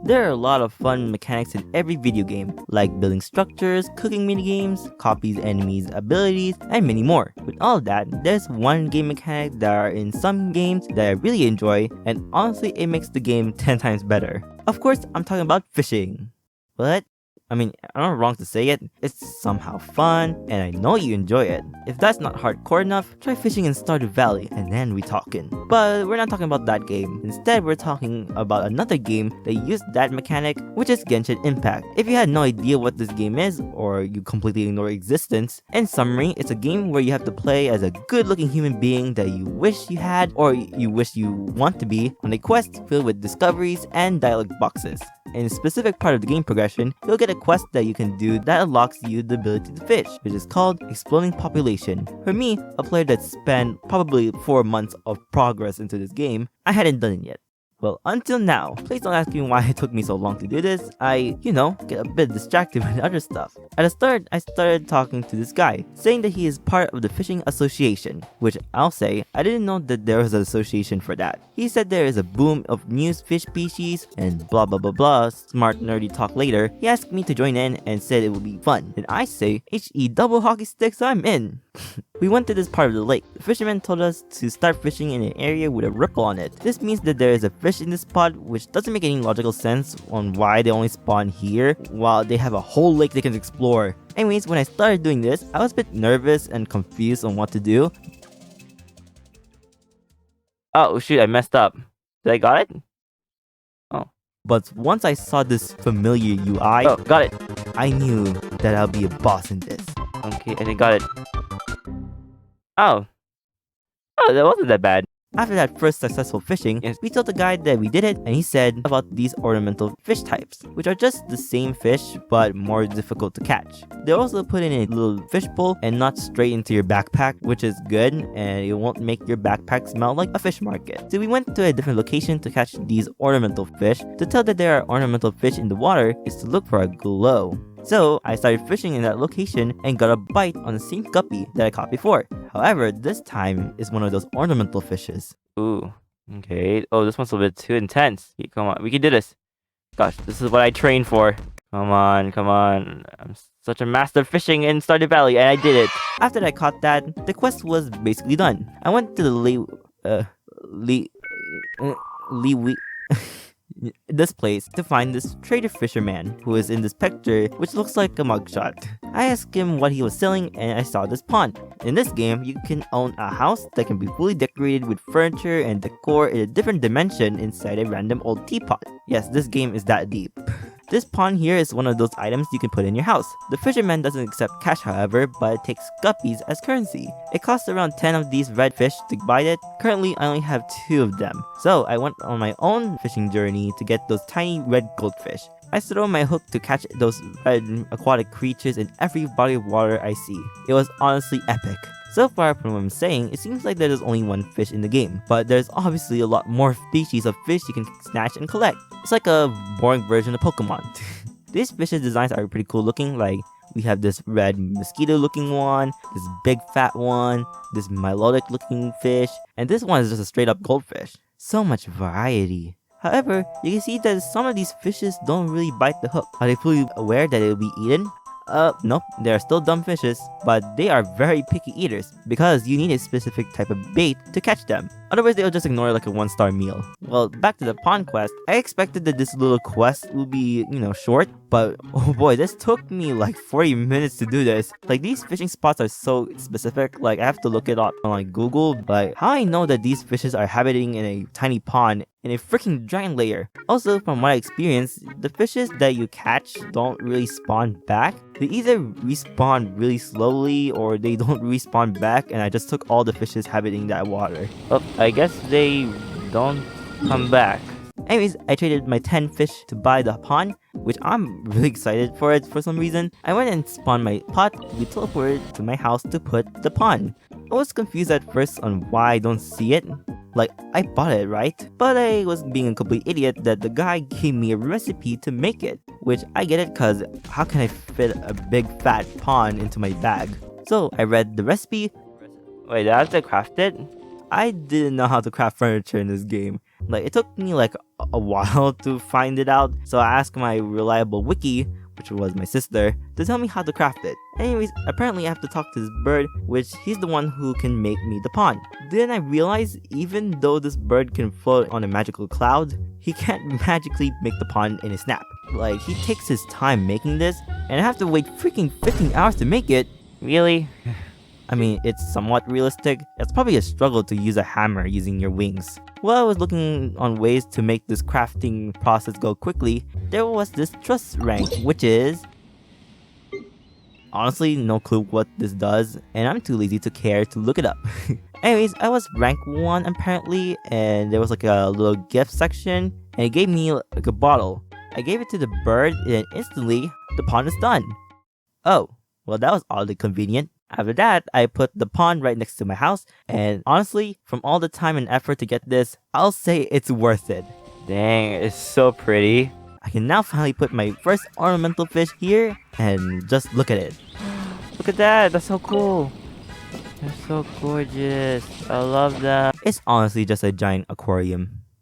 There are a lot of fun mechanics in every video game, like building structures, cooking minigames, copies enemies' abilities, and many more. With all of that, there's one game mechanic that are in some games that I really enjoy, and honestly it makes the game 10 times better. Of course, I'm talking about fishing. But I'm not wrong to say it, it's somehow fun, and I know you enjoy it. If that's not hardcore enough, try fishing in Stardew Valley, and then we talkin'. But we're not talking about that game. Instead, we're talking about another game that used that mechanic, which is Genshin Impact. If you had no idea what this game is, or you completely ignore existence, in summary, it's a game where you have to play as a good-looking human being that you wish you had, or you wish you want to be, on a quest filled with discoveries and dialogue boxes. In a specific part of the game progression, you'll get a quest that you can do that unlocks you the ability to fish, which is called Exploding Population. For me, a player that spent probably 4 months of progress into this game, I hadn't done it yet. Well, until now. Please don't ask me why it took me so long to do this. I, get a bit distracted with other stuff. At the start, I started talking to this guy, saying that he is part of the Fishing Association, which I'll say, I didn't know that there was an association for that. He said there is a boom of new fish species, and blah blah blah blah, smart nerdy talk later. He asked me to join in and said it would be fun. And I say, HE double hockey sticks, I'm in. We went to this part of the lake. The fisherman told us to start fishing in an area with a ripple on it. This means that there is a fish in this spot, which doesn't make any logical sense on why they only spawn here, while they have a whole lake they can explore. Anyways, when I started doing this, I was a bit nervous and confused on what to do. Oh shoot, I messed up. Did I got it? Oh. But once I saw this familiar UI, oh, got it. I knew that I'll be a boss in this. Okay, and I got it. Oh, that wasn't that bad. After that first successful fishing, we told the guy that we did it, and he said about these ornamental fish types, which are just the same fish but more difficult to catch. They also put in a little fish bowl and not straight into your backpack, which is good, and it won't make your backpack smell like a fish market. So we went to a different location to catch these ornamental fish. To tell that there are ornamental fish in the water is to look for a glow. So I started fishing in that location and got a bite on the same guppy that I caught before. However, this time is one of those ornamental fishes. Ooh, okay. Oh, this one's a bit too intense. Okay, come on, we can do this. Gosh, this is what I trained for. Come on, come on. I'm such a master fishing in Stardew Valley, and I did it. After I caught that, the quest was basically done. I went to the this place to find this trader fisherman who is in this picture, which looks like a mugshot. I asked him what he was selling, and I saw this pond. In this game, you can own a house that can be fully decorated with furniture and decor in a different dimension inside a random old teapot. Yes, this game is that deep. This pond here is one of those items you can put in your house. The fisherman doesn't accept cash, however, but it takes guppies as currency. It costs around 10 of these red fish to buy it. Currently, I only have 2 of them. So I went on my own fishing journey to get those tiny red goldfish. I throw my hook to catch those red aquatic creatures in every body of water I see. It was honestly epic. So far from what I'm saying, it seems like there's only one fish in the game, but there's obviously a lot more species of fish you can snatch and collect. It's like a boring version of Pokemon. These fish's designs are pretty cool looking, like we have this red mosquito looking one, this big fat one, this melodic looking fish, and this one is just a straight up goldfish. So much variety. However, you can see that some of these fishes don't really bite the hook. Are they fully aware that it will be eaten? Nope, they are still dumb fishes, but they are very picky eaters because you need a specific type of bait to catch them. Otherwise, they'll just ignore like a 1-star meal. Well, back to the pond quest, I expected that this little quest would be, short, but oh boy, this took me like 40 minutes to do this. Like, these fishing spots are so specific, like I have to look it up on like Google, like how I know that these fishes are habiting in a tiny pond in a freaking giant layer. Also, from what I experienced, the fishes that you catch don't really spawn back. They either respawn really slowly or they don't respawn back, and I just took all the fishes habiting that water. Oh, I guess they don't come back. Anyways, I traded my 10 fish to buy the pond, which I'm really excited for it for some reason. I went and spawned my pot. We teleported to my house to put the pond. I was confused at first on why I don't see it. Like, I bought it, right? But I was being a complete idiot that the guy gave me a recipe to make it. Which I get it, cause how can I fit a big fat pond into my bag? So I read the recipe. Wait, did I have to craft it? I didn't know how to craft furniture in this game. Like, it took me like a while to find it out, so I asked my reliable wiki, which was my sister, to tell me how to craft it. Anyways, apparently I have to talk to this bird, which he's the one who can make me the pond. Then I realized even though this bird can float on a magical cloud, he can't magically make the pond in a snap. Like, he takes his time making this, and I have to wait freaking 15 hours to make it. Really? I mean, it's somewhat realistic. It's probably a struggle to use a hammer using your wings. While I was looking on ways to make this crafting process go quickly, there was this trust rank, which is... honestly, no clue what this does, and I'm too lazy to care to look it up. Anyways, I was rank 1 apparently, and there was like a little gift section, and it gave me like a bottle. I gave it to the bird, and instantly, the pond is done. Oh, well, that was oddly convenient. After that, I put the pond right next to my house, and honestly, from all the time and effort to get this, I'll say it's worth it. Dang, it's so pretty. I can now finally put my first ornamental fish here, and just look at it. Look at that, that's so cool. They're so gorgeous. I love that. It's honestly just a giant aquarium.